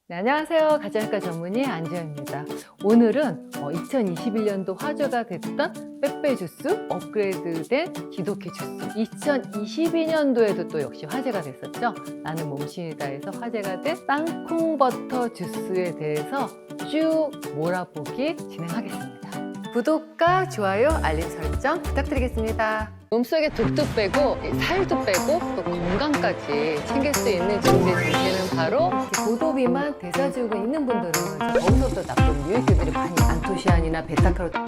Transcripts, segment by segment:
네, 안녕하세요. 가정의과 전문의 안지현입니다. 오늘은 2021년도 화제가 됐던 빼빼 주스 업그레이드된 지독해 주스, 2022년도에도 또 역시 화제가 됐었죠. 나는 몸신이다에서 화제가 된 땅콩버터 주스에 대해서 쭉 몰아보기 진행하겠습니다. 구독과 좋아요, 알림 설정 부탁드리겠습니다. 몸속에 독도 빼고 살도 빼고 또 건강까지 챙길 수 있는 중대 정체는 바로 고도비만 대사증후군 있는 분들은 거기서부터 나쁜 유익균들이 많이 안토시아닌이나 베타카로틴.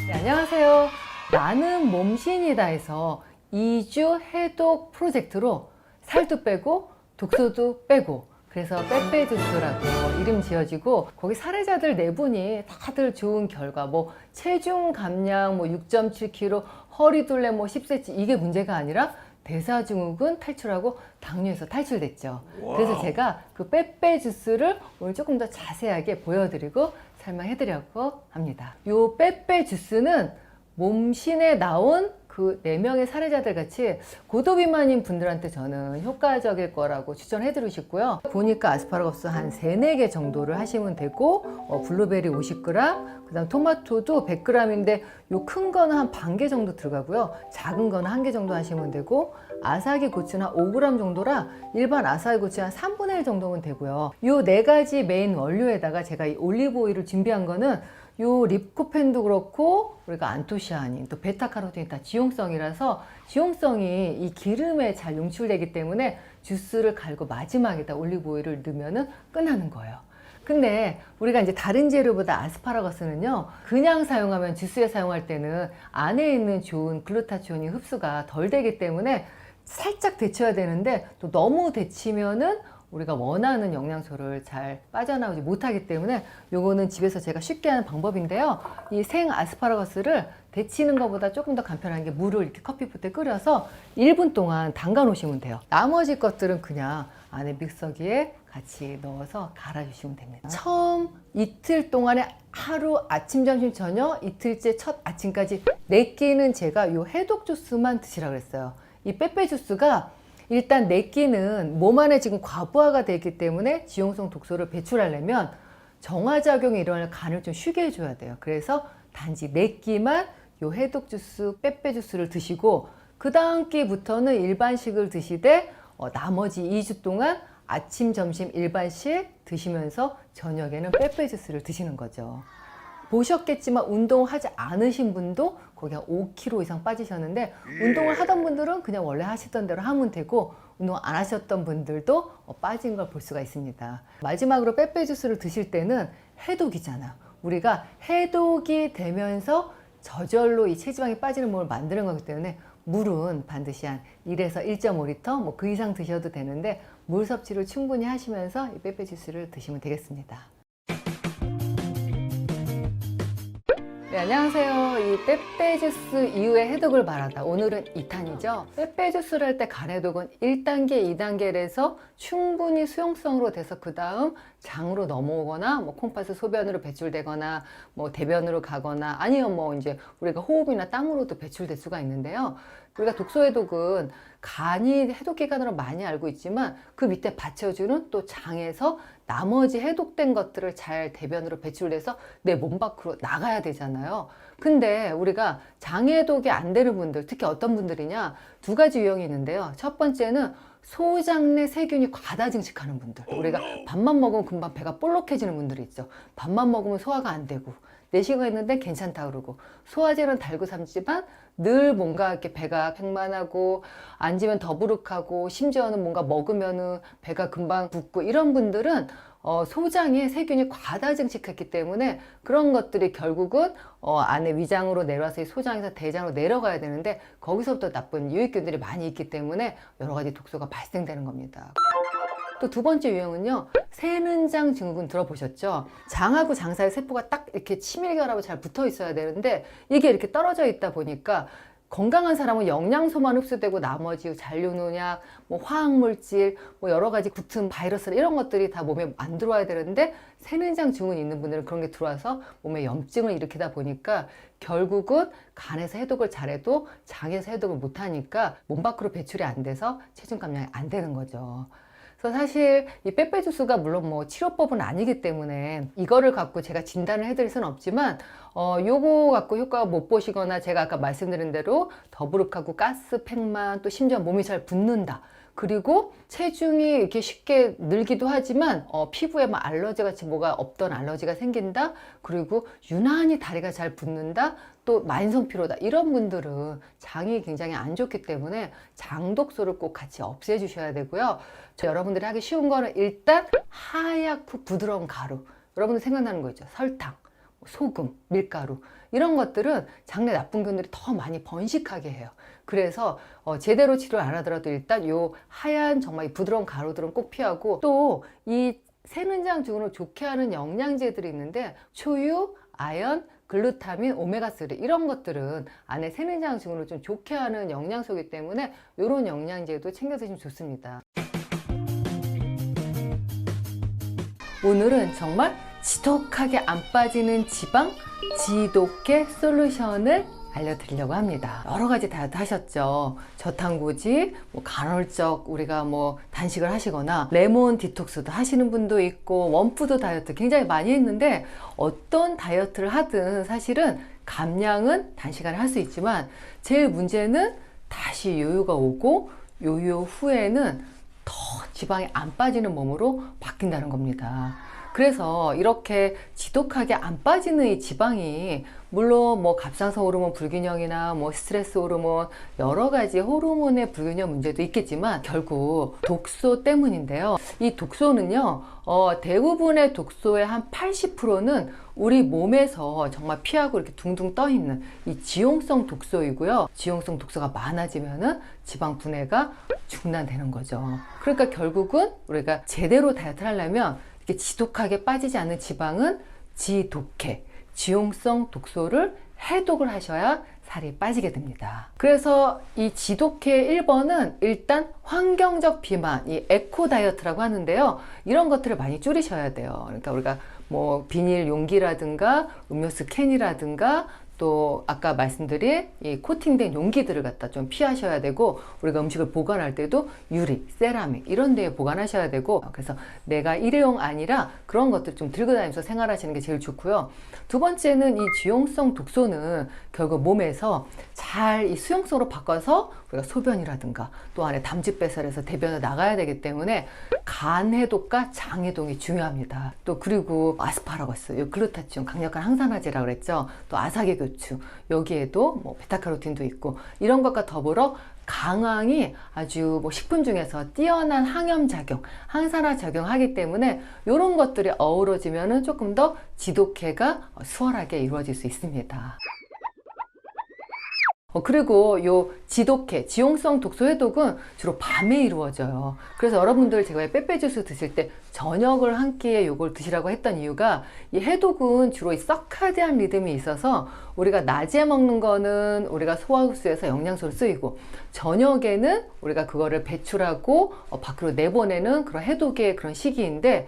네, 안녕하세요. 나는 몸신이다에서 2주 해독 프로젝트로 살도 빼고 독소도 빼고, 그래서 빼빼 주스라고 이름 지어지고, 거기 사례자들 4분이 다들 좋은 결과, 뭐 체중 감량 6.7kg, 허리둘레 10cm, 이게 문제가 아니라 대사증후군 탈출하고 당뇨에서 탈출됐죠. 그래서 제가 그 빼빼 주스를 오늘 조금 더 자세하게 보여드리고 설명해드리려고 합니다. 요 빼빼 주스는 몸신에 나온 그 4명의 사례자들 같이 고도비만인 분들한테 저는 효과적일 거라고 추천해드리고 싶고요. 보니까 아스파라거스 한 3, 4개 정도를 하시면 되고, 블루베리 50g, 그 다음 토마토도 100g인데 요 큰 거는 한 반 개 정도 들어가고요. 작은 거는 1개 정도 하시면 되고, 아사기 고추는 한 5g 정도라 일반 아사기 고추 한 3분의 1 정도면 되고요. 요 4가지 메인 원료에다가 제가 이 올리브 오일을 준비한 거는 요 립코펜도 그렇고, 우리가 안토시아닌, 또 베타카로틴이 다 지용성이라서 지용성이 이 기름에 잘 용출되기 때문에 주스를 갈고 마지막에다 올리브 오일을 넣으면 끝나는 거예요. 근데 우리가 이제 다른 재료보다 아스파라거스는요, 그냥 사용하면, 주스에 사용할 때는 안에 있는 좋은 글루타치온이 흡수가 덜 되기 때문에 살짝 데쳐야 되는데, 또 너무 데치면은 우리가 원하는 영양소를 잘 빠져나오지 못하기 때문에 요거는 집에서 제가 쉽게 하는 방법인데요. 이 생 아스파라거스를 데치는 것보다 조금 더 간편한 게, 물을 이렇게 커피포트에 끓여서 1분 동안 담가 놓으시면 돼요. 나머지 것들은 그냥 안에 믹서기에 같이 넣어서 갈아주시면 됩니다. 처음 이틀 동안에 하루 아침, 점심, 저녁, 이틀째 첫 아침까지 4끼는 제가 요 해독 주스만 드시라고 그랬어요. 이 빼빼 주스가 일단 4끼는 몸 안에 지금 과부하가 되기 때문에 지용성 독소를 배출하려면 정화작용이 일어나는 간을 좀 쉬게 해줘야 돼요. 그래서 단지 4끼만 요 해독 주스, 빼빼 주스를 드시고, 그 다음 끼부터는 일반식을 드시되 나머지 2주 동안 아침, 점심 일반식 드시면서 저녁에는 빼빼 주스를 드시는 거죠. 보셨겠지만 운동하지 않으신 분도 거기 한 5kg 이상 빠지셨는데, 운동을 하던 분들은 그냥 원래 하시던 대로 하면 되고, 운동 안 하셨던 분들도 빠진 걸 볼 수가 있습니다. 마지막으로 빼빼 주스를 드실 때는 해독이잖아. 우리가 해독이 되면서 저절로 이 체지방이 빠지는 몸을 만드는 거기 때문에 물은 반드시 한 1에서 1.5리터 그 이상 드셔도 되는데, 물 섭취를 충분히 하시면서 이 빼빼 주스를 드시면 되겠습니다. 네, 안녕하세요. 이 빼빼 주스 이후에 해독을 말한다. 오늘은 2탄이죠. 빼빼 주스를 할 때 간해독은 1단계, 2단계에서 충분히 수용성으로 돼서 그 다음 장으로 넘어오거나, 콩팥을 소변으로 배출되거나, 대변으로 가거나, 아니면 이제 우리가 호흡이나 땀으로도 배출될 수가 있는데요. 우리가 독소 해독은 간이 해독 기관으로 많이 알고 있지만, 그 밑에 받쳐주는 또 장에서 나머지 해독된 것들을 잘 대변으로 배출돼서 내 몸 밖으로 나가야 되잖아요. 근데 우리가 장 해독이 안 되는 분들, 특히 어떤 분들이냐, 2가지 유형이 있는데요. 첫 번째는 소장 내 세균이 과다 증식하는 분들. 우리가 밥만 먹으면 금방 배가 볼록해지는 분들이 있죠. 밥만 먹으면 소화가 안 되고, 내시가 있는데 괜찮다 그러고, 소화제는 달고 삼지만 늘 뭔가 이렇게 배가 팽만하고, 앉으면 더부룩하고, 심지어는 뭔가 먹으면은 배가 금방 붓고, 이런 분들은 소장에 세균이 과다 증식했기 때문에 그런 것들이 결국은 안에 위장으로 내려와서 이 소장에서 대장으로 내려가야 되는데, 거기서부터 나쁜 유익균들이 많이 있기 때문에 여러 가지 독소가 발생되는 겁니다. 또 2번째 유형은요, 새는장 증후군 들어보셨죠? 장하고 장 사이 세포가 딱 이렇게 치밀결합으로 잘 붙어 있어야 되는데, 이게 이렇게 떨어져 있다 보니까 건강한 사람은 영양소만 흡수되고 나머지 잔류농약, 뭐 화학물질, 뭐 여러 가지 붙은 바이러스 이런 것들이 다 몸에 안 들어와야 되는데 새는장 증후군 있는 분들은 그런 게 들어와서 몸에 염증을 일으키다 보니까 결국은 간에서 해독을 잘해도 장에서 해독을 못하니까 몸 밖으로 배출이 안 돼서 체중 감량이 안 되는 거죠. 그래서 사실 이 빼빼 주스가 물론 뭐 치료법은 아니기 때문에 이거를 갖고 제가 진단을 해드릴 수는 없지만 요거 갖고 효과가 못 보시거나 제가 아까 말씀드린 대로 더부룩하고 가스팩만 또 심지어 몸이 잘 붓는다. 그리고 체중이 이렇게 쉽게 늘기도 하지만 피부에 막 알러지 같이 뭐가 없던 알러지가 생긴다. 그리고 유난히 다리가 잘 붓는다. 또 만성 피로다. 이런 분들은 장이 굉장히 안 좋기 때문에 장독소를 꼭 같이 없애 주셔야 되고요. 여러분들이 하기 쉬운 거는 일단 하얗고 부드러운 가루. 여러분들 생각나는 거 있죠. 설탕, 소금, 밀가루 이런 것들은 장내 나쁜 균들이 더 많이 번식하게 해요. 그래서 제대로 치료를 안 하더라도 일단 요 하얀 정말 부드러운 가루들은 꼭 피하고 또 이 새는장 증후군을 좋게 하는 영양제들이 있는데 초유, 아연, 글루타민, 오메가3 이런 것들은 안에 새는장 증후군을 좀 좋게 하는 영양소이기 때문에 이런 영양제도 챙겨 드시면 좋습니다. 오늘은 정말 지독하게 안 빠지는 지방 지독해 솔루션을 알려드리려고 합니다. 여러 가지 다이어트 하셨죠. 저탄고지, 뭐 간헐적 우리가 뭐 단식을 하시거나 레몬 디톡스도 하시는 분도 있고 원푸드 다이어트 굉장히 많이 했는데 어떤 다이어트를 하든 사실은 감량은 단시간에 할 수 있지만 제일 문제는 다시 요요가 오고 요요 후에는 더 지방이 안 빠지는 몸으로 바뀐다는 겁니다. 그래서 이렇게 지독하게 안 빠지는 이 지방이 물론 뭐 갑상선 호르몬 불균형이나 뭐 스트레스 호르몬 여러 가지 호르몬의 불균형 문제도 있겠지만 결국 독소 때문인데요. 이 독소는요, 대부분의 독소의 한 80%는 우리 몸에서 정말 피하고 이렇게 둥둥 떠 있는 이 지용성 독소이고요. 지용성 독소가 많아지면은 지방 분해가 중단되는 거죠. 그러니까 결국은 우리가 제대로 다이어트를 하려면 이렇게 지독하게 빠지지 않는 지방은 지독해, 지용성 독소를 해독을 하셔야 살이 빠지게 됩니다. 그래서 이 지독해 1번은 일단 환경적 비만, 이 에코 다이어트라고 하는데요. 이런 것들을 많이 줄이셔야 돼요. 그러니까 우리가 뭐 비닐 용기라든가 음료수 캔이라든가 또 아까 말씀드린 이 코팅된 용기들을 갖다 좀 피하셔야 되고 우리가 음식을 보관할 때도 유리, 세라믹 이런 데에 보관하셔야 되고 그래서 내가 일회용 아니라 그런 것들 좀 들고 다니면서 생활하시는 게 제일 좋고요. 두 번째는 이 지용성 독소는 결국 몸에서 잘 이 수용성으로 바꿔서 우리가 소변이라든가 또 안에 담즙 배설해서 대변을 나가야 되기 때문에 간 해독과 장 해독이 중요합니다. 또 그리고 아스파라거스, 요 글루타치온 강력한 항산화제라고 그랬죠. 또 아사기 교추 여기에도 뭐 베타카로틴도 있고 이런 것과 더불어 강황이 아주 뭐 식품 중에서 뛰어난 항염 작용, 항산화 작용하기 때문에 이런 것들이 어우러지면은 조금 더 지독해가 수월하게 이루어질 수 있습니다. 그리고 요 지독해, 지용성 독소 해독은 주로 밤에 이루어져요. 그래서 여러분들 제가 빼빼 주스 드실 때 저녁을 한 끼에 요걸 드시라고 했던 이유가 이 해독은 주로 이 서카디안 리듬이 있어서 우리가 낮에 먹는 거는 우리가 소화흡수에서 영양소를 쓰이고 저녁에는 우리가 그거를 배출하고 밖으로 내보내는 그런 해독의 그런 시기인데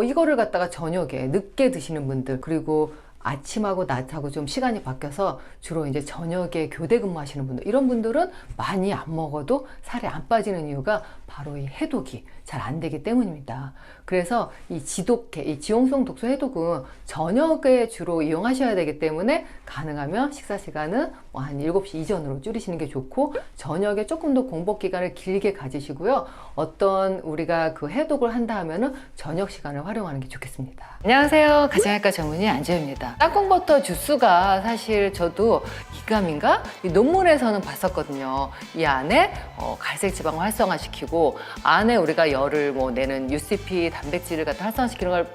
이거를 갖다가 저녁에 늦게 드시는 분들 그리고 아침하고 낮하고 좀 시간이 바뀌어서 주로 이제 저녁에 교대 근무하시는 분들 이런 분들은 많이 안 먹어도 살이 안 빠지는 이유가 바로 이 해독이 잘 안 되기 때문입니다. 그래서 이 지독해, 이 지용성 독소 해독은 저녁에 주로 이용하셔야 되기 때문에 가능하면 식사 시간은 뭐 한 7시 이전으로 줄이시는 게 좋고 저녁에 조금 더 공복 기간을 길게 가지시고요. 어떤 우리가 그 해독을 한다 하면은 저녁 시간을 활용하는 게 좋겠습니다. 안녕하세요. 가정의학과 전문의 안지호입니다. 땅콩버터 주스가 사실 저도 기감인가? 이 논문에서는 봤었거든요. 이 안에 갈색 지방을 활성화시키고 안에 우리가 열을 뭐 내는 UCP 단백질을 갖다 활성화시키는 걸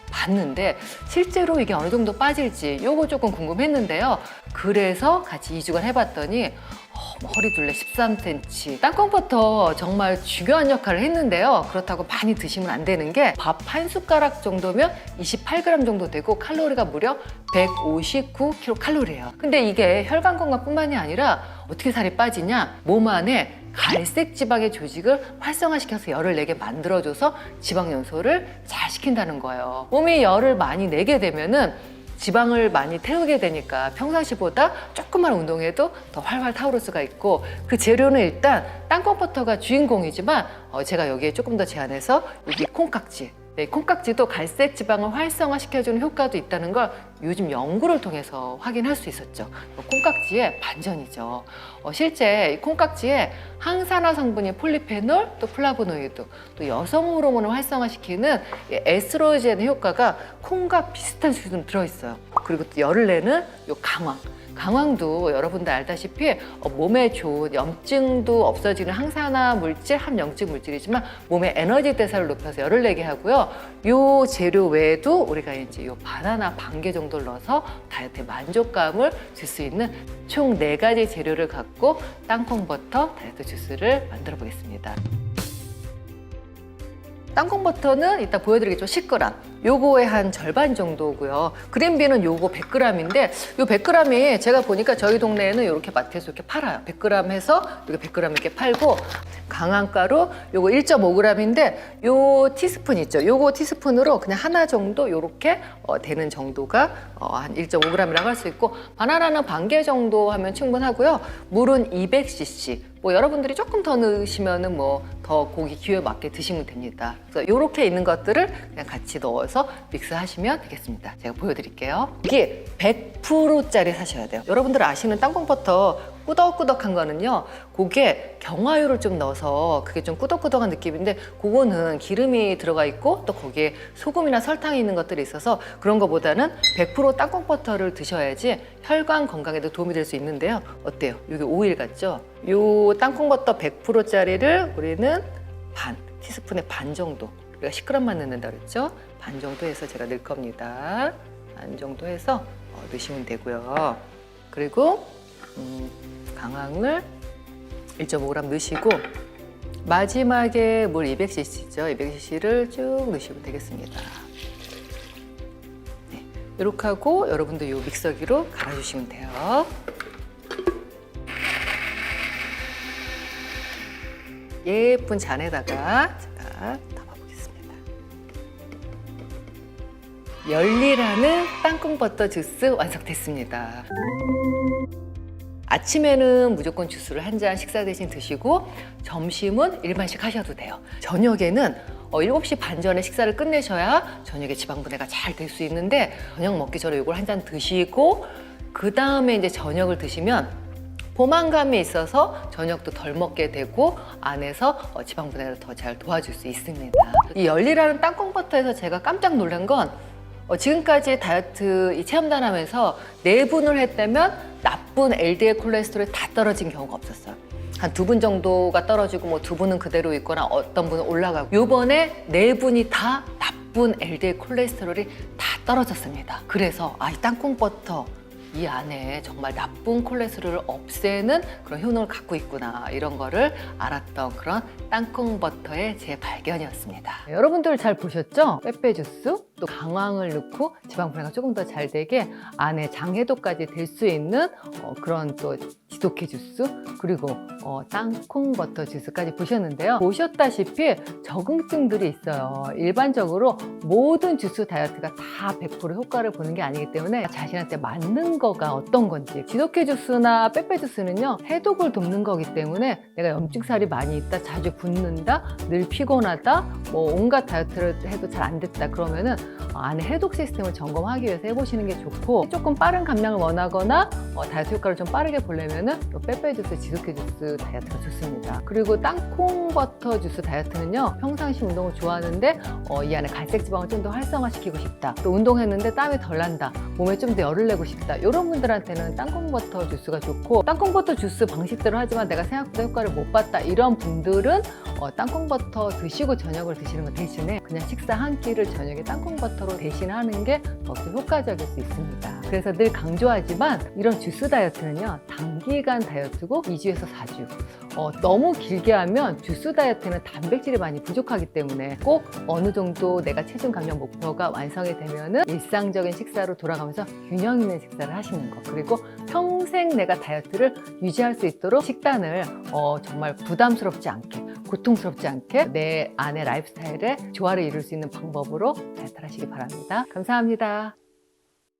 봤는데 실제로 이게 어느 정도 빠질지 요거 조금 궁금했는데요. 그래서 같이 2주간 해봤더니 허리둘레 13cm. 땅콩버터 정말 중요한 역할을 했는데요. 그렇다고 많이 드시면 안 되는 게 밥 한 숟가락 정도면 28g 정도 되고 칼로리가 무려 159kcal예요. 근데 이게 혈관 건강뿐만이 아니라 어떻게 살이 빠지냐? 몸 안에 갈색 지방의 조직을 활성화시켜서 열을 내게 만들어줘서 지방 연소를 잘 시킨다는 거예요. 몸이 열을 많이 내게 되면은 지방을 많이 태우게 되니까 평상시보다 조금만 운동해도 더 활활 타오를 수가 있고, 그 재료는 일단 땅콩버터가 주인공이지만 제가 여기에 조금 더 제안해서 여기 콩깍지, 콩깍지도 갈색 지방을 활성화시켜주는 효과도 있다는 걸 요즘 연구를 통해서 확인할 수 있었죠. 콩깍지의 반전이죠. 실제 이 콩깍지에 항산화 성분인 폴리페놀, 또 플라보노이드, 또 여성 호르몬을 활성화시키는 에스트로겐의 효과가 콩과 비슷한 수준으로 들어있어요. 그리고 또 열을 내는 요 강황도 여러분들 알다시피 몸에 좋은 염증도 없어지는 항산화 물질, 함염증 물질이지만 몸의 에너지 대사를 높여서 열을 내게 하고요. 요 재료 외에도 우리가 이제 요 바나나 반 개 정도를 넣어서 다이어트에 만족감을 줄 수 있는 총 4가지 재료를 갖고 땅콩버터 다이어트 주스를 만들어 보겠습니다. 땅콩버터는 이따 보여드리겠죠. 10g. 요거의 한 절반 정도고요. 그린비는 요거 100g인데 요 100g이 제가 보니까 저희 동네에는 이렇게 마트에서 이렇게 팔아요. 100g 해서 이렇게 100g 이렇게 팔고, 강황가루 요거 1.5g인데 요 티스푼 있죠. 요거 티스푼으로 그냥 하나 정도 요렇게 되는 정도가 한 1.5g이라고 할 수 있고, 바나나는 반 개 정도 하면 충분하고요. 물은 200cc. 뭐 여러분들이 조금 더 넣으시면은 뭐 더 고기 기호에 맞게 드시면 됩니다. 그래서 이렇게 있는 것들을 그냥 같이 넣어서 믹스하시면 되겠습니다. 제가 보여드릴게요. 이게 100%짜리 사셔야 돼요. 여러분들 아시는 땅콩버터 꾸덕꾸덕한 거는요, 그게 경화유를 좀 넣어서 그게 좀 꾸덕꾸덕한 느낌인데, 그거는 기름이 들어가 있고 또 거기에 소금이나 설탕이 있는 것들이 있어서 그런 거보다는 100% 땅콩버터를 드셔야지 혈관 건강에도 도움이 될 수 있는데요. 어때요? 이게 오일 같죠? 요 땅콩버터 100%짜리를 우리는 티스푼의 반 정도, 우리가 10g만 넣는다 그랬죠? 반 정도 해서 제가 넣을 겁니다. 반 정도 해서 넣으시면 되고요. 그리고 강황을 1.5g 넣으시고, 마지막에 물 200cc죠. 200cc를 쭉 넣으시면 되겠습니다. 네, 이렇게 하고 여러분도 이 믹서기로 갈아주시면 돼요. 예쁜 잔에다가 제가 담아보겠습니다. 열리라는 땅콩버터 주스 완성됐습니다. 아침에는 무조건 주스를 한 잔 식사 대신 드시고, 점심은 일반식 하셔도 돼요. 저녁에는 7시 반 전에 식사를 끝내셔야 저녁에 지방 분해가 잘 될 수 있는데, 저녁 먹기 전에 이걸 한 잔 드시고 그 다음에 이제 저녁을 드시면 포만감이 있어서 저녁도 덜 먹게 되고 안에서 지방 분해를 더 잘 도와줄 수 있습니다. 이 열리라는 땅콩버터에서 제가 깜짝 놀란 건, 지금까지 다이어트 이 체험단 하면서 4분을 했다면 나쁜 LDL 콜레스테롤이 다 떨어진 경우가 없었어요. 한 2분 정도가 떨어지고 뭐 2분은 그대로 있거나 어떤 분은 올라가고, 요번에 4분이 다 나쁜 LDL 콜레스테롤이 다 떨어졌습니다. 그래서 이 땅콩버터 이 안에 정말 나쁜 콜레스테롤을 없애는 그런 효능을 갖고 있구나, 이런 거를 알았던 그런 땅콩버터의 재발견이었습니다. 여러분들 잘 보셨죠? 빼빼 주스, 또 강황을 넣고 지방 분해가 조금 더 잘 되게 안에 장해독까지 될 수 있는 그런 또 지독해 주스, 그리고 땅콩버터 주스까지 보셨는데요. 보셨다시피 적응증들이 있어요. 일반적으로 모든 주스 다이어트가 다 100% 효과를 보는 게 아니기 때문에 자신한테 맞는 거가 어떤 건지, 지독해 주스나 빼빼 주스는요, 해독을 돕는 거기 때문에 내가 염증살이 많이 있다, 자주 붓는다, 늘 피곤하다, 뭐 온갖 다이어트를 해도 잘 안 됐다 그러면은 안에 해독 시스템을 점검하기 위해서 해보시는 게 좋고, 조금 빠른 감량을 원하거나 다이어트 효과를 좀 빠르게 보려면은 빼빼 주스, 지독해 주스 다이어트가 좋습니다. 그리고 땅콩버터 주스 다이어트는요, 평상시 운동을 좋아하는데 이 안에 갈색 지방을 좀 더 활성화시키고 싶다, 또 운동했는데 땀이 덜 난다, 몸에 좀 더 열을 내고 싶다, 이런 분들한테는 땅콩버터 주스가 좋고, 땅콩버터 주스 방식대로 하지만 내가 생각보다 효과를 못 봤다, 이런 분들은 땅콩버터 드시고 저녁을 드시는 것 대신에 그냥 식사 한 끼를 저녁에 땅콩버터로 대신하는 게 더 효과적일 수 있습니다. 그래서 늘 강조하지만 이런 주스 다이어트는요, 단기간 다이어트고 2주에서 4주. 너무 길게 하면 주스 다이어트는 단백질이 많이 부족하기 때문에 꼭 어느 정도 내가 체중 감량 목표가 완성이 되면은 일상적인 식사로 돌아가면서 균형 있는 식사를 하시는 거. 그리고 평생 내가 다이어트를 유지할 수 있도록 식단을 정말 부담스럽지 않게, 고통스럽지 않게 내 안의 라이프 스타일에 조화를 이룰 수 있는 방법으로 다이어트를 하시기 바랍니다. 감사합니다.